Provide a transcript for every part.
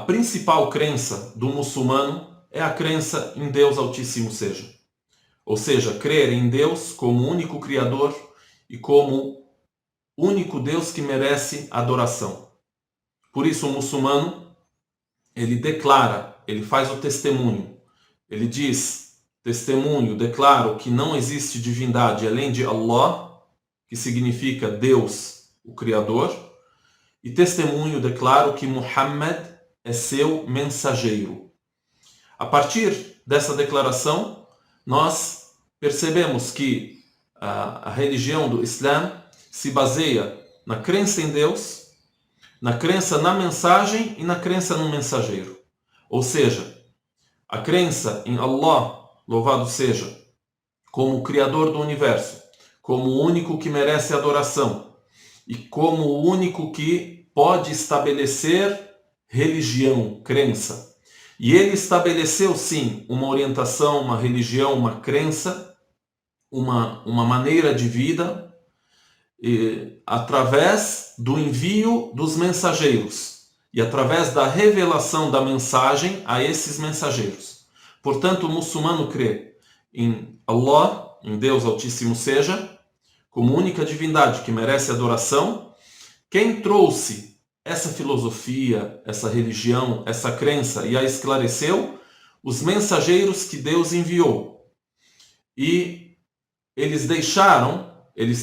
principal crença do muçulmano é a crença em Deus Altíssimo Seja. Ou seja, crer em Deus como único Criador e como único Deus que merece adoração. Por isso o muçulmano, ele declara, ele faz o testemunho. Ele diz, testemunho, declaro que não existe divindade além de Allah, que significa Deus, o Criador. E testemunho, declaro que Muhammad é seu mensageiro. A partir dessa declaração, nós percebemos que a religião do Islã se baseia na crença em Deus, na crença na mensagem e na crença no mensageiro. Ou seja, a crença em Allah, louvado seja, como o Criador do Universo, como o único que merece adoração e como o único que pode estabelecer religião, crença. E ele estabeleceu, sim, uma orientação, uma religião, uma crença, uma maneira de vida, através do envio dos mensageiros e através da revelação da mensagem a esses mensageiros. Portanto, o muçulmano crê em Allah, em Deus Altíssimo Seja, como única divindade que merece adoração. Quem trouxe essa filosofia, essa religião, essa crença e a esclareceu? Os mensageiros que Deus enviou. E eles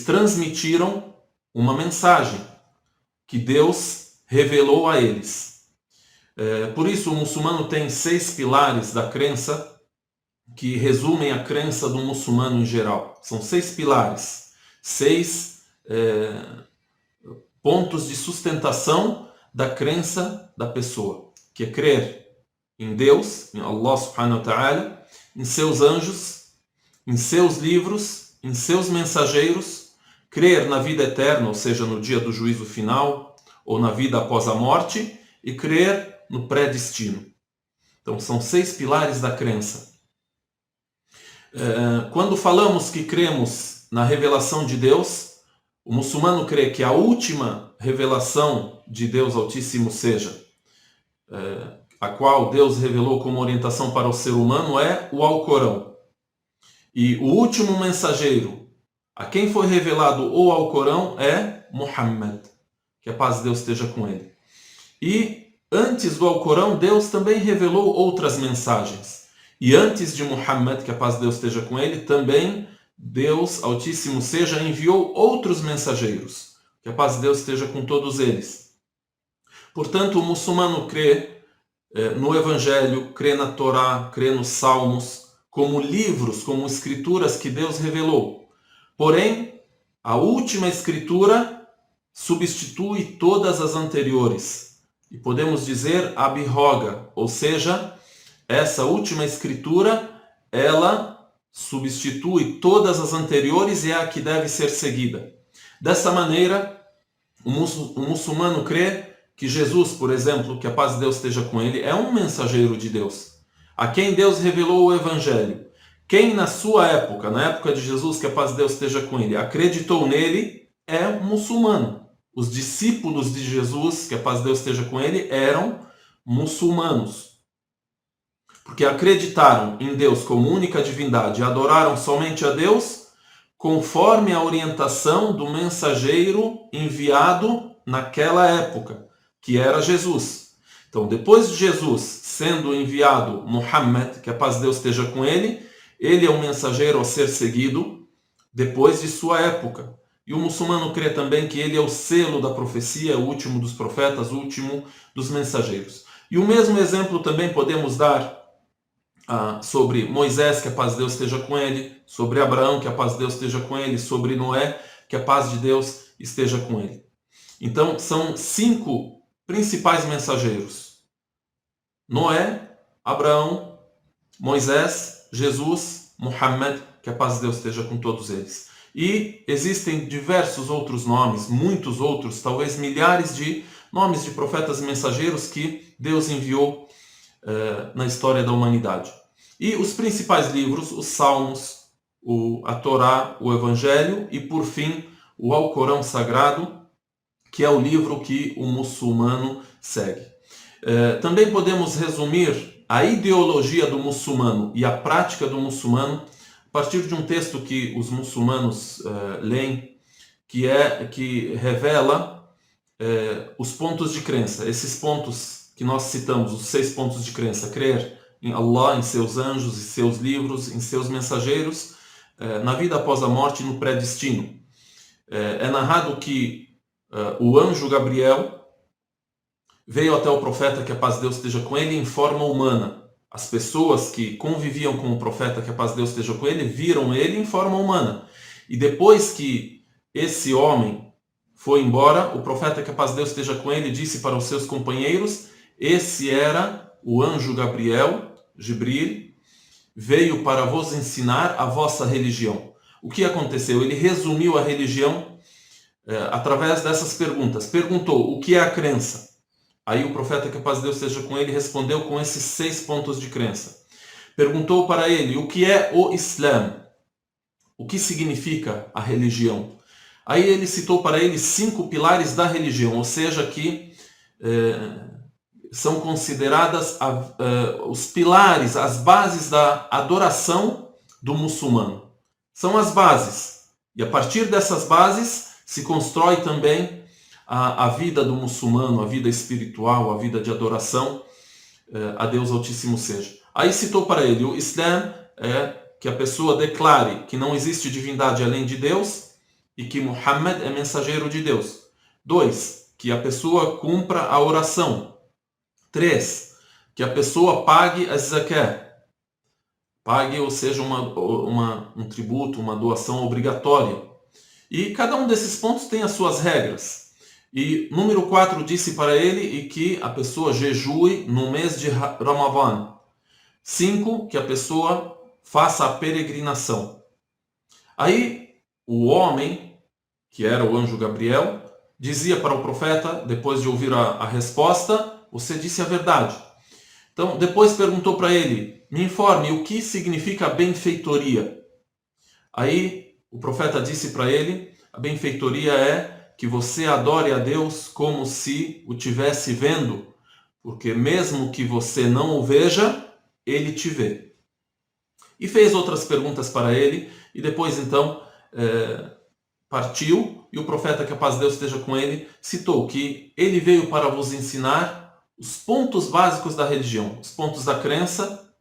transmitiram uma mensagem que Deus revelou a eles. Por isso o muçulmano tem 6 pilares da crença que resumem a crença do muçulmano em geral. São 6 pilares, 6 pontos de sustentação da crença da pessoa, que é crer em Deus, em Allah subhanahu wa ta'ala, em seus anjos, em seus livros, em seus mensageiros, crer na vida eterna, ou seja, no dia do juízo final, ou na vida após a morte, e crer no pré-destino. Então, são 6 pilares da crença. Quando falamos que cremos na revelação de Deus, o muçulmano crê que a última revelação de Deus Altíssimo Seja, a qual Deus revelou como orientação para o ser humano, é o Alcorão. E o último mensageiro a quem foi revelado o Alcorão é Muhammad, que a paz de Deus esteja com ele. E antes do Alcorão, Deus também revelou outras mensagens. E antes de Muhammad, que a paz de Deus esteja com ele, também Deus Altíssimo Seja enviou outros mensageiros. Que a paz de Deus esteja com todos eles. Portanto, o muçulmano crê no Evangelho, crê na Torá, crê nos Salmos, como livros, como escrituras que Deus revelou. Porém, a última escritura substitui todas as anteriores. E podemos dizer abirroga, ou seja, essa última escritura, ela substitui todas as anteriores e é a que deve ser seguida. Dessa maneira, o muçulmano crê que Jesus, por exemplo, que a paz de Deus esteja com ele, é um mensageiro de Deus, a quem Deus revelou o Evangelho. Quem na sua época, na época de Jesus, que a paz de Deus esteja com ele, acreditou nele, é muçulmano. Os discípulos de Jesus, que a paz de Deus esteja com ele, eram muçulmanos. Porque acreditaram em Deus como única divindade e adoraram somente a Deus, conforme a orientação do mensageiro enviado naquela época, que era Jesus. Então, depois de Jesus sendo enviado Muhammad, que a paz de Deus esteja com ele é um mensageiro a ser seguido depois de sua época. E o muçulmano crê também que ele é o selo da profecia, o último dos profetas, o último dos mensageiros. E o mesmo exemplo também podemos dar sobre Moisés, que a paz de Deus esteja com ele, sobre Abraão, que a paz de Deus esteja com ele, sobre Noé, que a paz de Deus esteja com ele. Então, são 5 principais mensageiros: Noé, Abraão, Moisés, Jesus, Muhammad, que a paz de Deus esteja com todos eles. E existem diversos outros nomes, muitos outros, talvez milhares de nomes de profetas e mensageiros que Deus enviou na história da humanidade. E os principais livros, os Salmos, a Torá, o Evangelho e, por fim, o Alcorão Sagrado, que é o livro que o muçulmano segue. Também podemos resumir a ideologia do muçulmano e a prática do muçulmano a partir de um texto que os muçulmanos leem, que revela os pontos de crença. Esses pontos que nós citamos, os 6 pontos de crença: crer em Allah, em seus anjos, em seus livros, em seus mensageiros, na vida após a morte e no pré-destino. É narrado que o anjo Gabriel veio até o profeta, que a paz de Deus esteja com ele, em forma humana. As pessoas que conviviam com o profeta, que a paz de Deus esteja com ele, viram ele em forma humana. E depois que esse homem foi embora, o profeta, que a paz de Deus esteja com ele, disse para os seus companheiros: esse era o anjo Gabriel, Jibril, veio para vos ensinar a vossa religião. O que aconteceu? Ele resumiu a religião através dessas perguntas. Perguntou: o que é a crença? Aí o profeta, que a paz de Deus esteja com ele, respondeu com esses 6 pontos de crença. Perguntou para ele: o que é o Islã? O que significa a religião? Aí ele citou para ele 5 pilares da religião, ou seja, que são consideradas os pilares, as bases da adoração do muçulmano. São as bases. E a partir dessas bases se constrói também a vida do muçulmano, a vida espiritual, a vida de adoração a Deus Altíssimo seja. Aí citou para ele: o Islã é que a pessoa declare que não existe divindade além de Deus e que Muhammad é mensageiro de Deus. 2, que a pessoa cumpra a oração. 3, que a pessoa pague a zakat. Pague, ou seja, um tributo, uma doação obrigatória. E cada um desses pontos tem as suas regras. E número 4 disse para ele e que a pessoa jejue no mês de Ramadã. 5, que a pessoa faça a peregrinação. Aí o homem, que era o anjo Gabriel, dizia para o profeta, depois de ouvir a resposta: você disse a verdade. Então depois perguntou para ele: me informe, o que significa benfeitoria? Aí o profeta disse para ele: a benfeitoria é que você adore a Deus como se o tivesse vendo, porque mesmo que você não o veja, ele te vê. E fez outras perguntas para ele, e depois então partiu, e o profeta, que a paz de Deus esteja com ele, citou que ele veio para vos ensinar os pontos básicos da religião, os pontos da crença,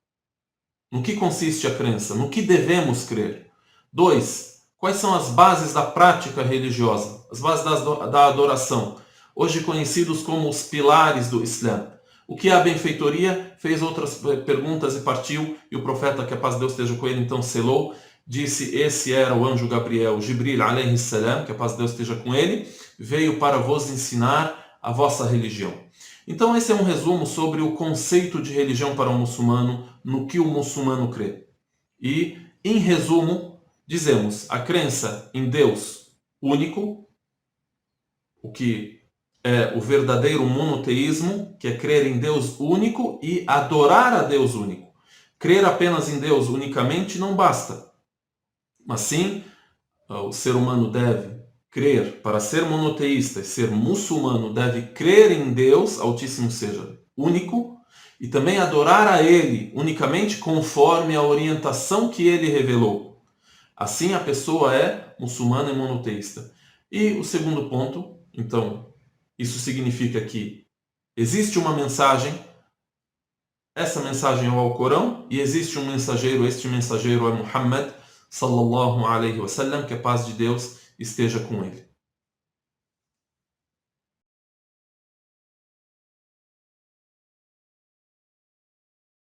no que consiste a crença, no que devemos crer. 2, quais são as bases da prática religiosa, as bases da adoração, hoje conhecidos como os pilares do Islã. O que é a benfeitoria? Fez outras perguntas e partiu, e o profeta, que a paz de Deus esteja com ele, então selou, disse: esse era o anjo Gabriel, Jibril alayhi salam, que a paz de Deus esteja com ele, veio para vos ensinar a vossa religião. Então esse é um resumo sobre o conceito de religião para o muçulmano, no que o muçulmano crê. E, em resumo, dizemos a crença em Deus único, o que é o verdadeiro monoteísmo, que é crer em Deus único e adorar a Deus único. Crer apenas em Deus unicamente não basta. Mas sim, o ser humano deve crer, para ser monoteísta e ser muçulmano, deve crer em Deus, Altíssimo seja, único, e também adorar a Ele unicamente conforme a orientação que Ele revelou. Assim a pessoa é muçulmana e monoteísta. E o segundo ponto, então, isso significa que existe uma mensagem, essa mensagem é o Alcorão, e existe um mensageiro, este mensageiro é Muhammad, sallallahu alaihi wasallam, que a paz de Deus esteja com ele.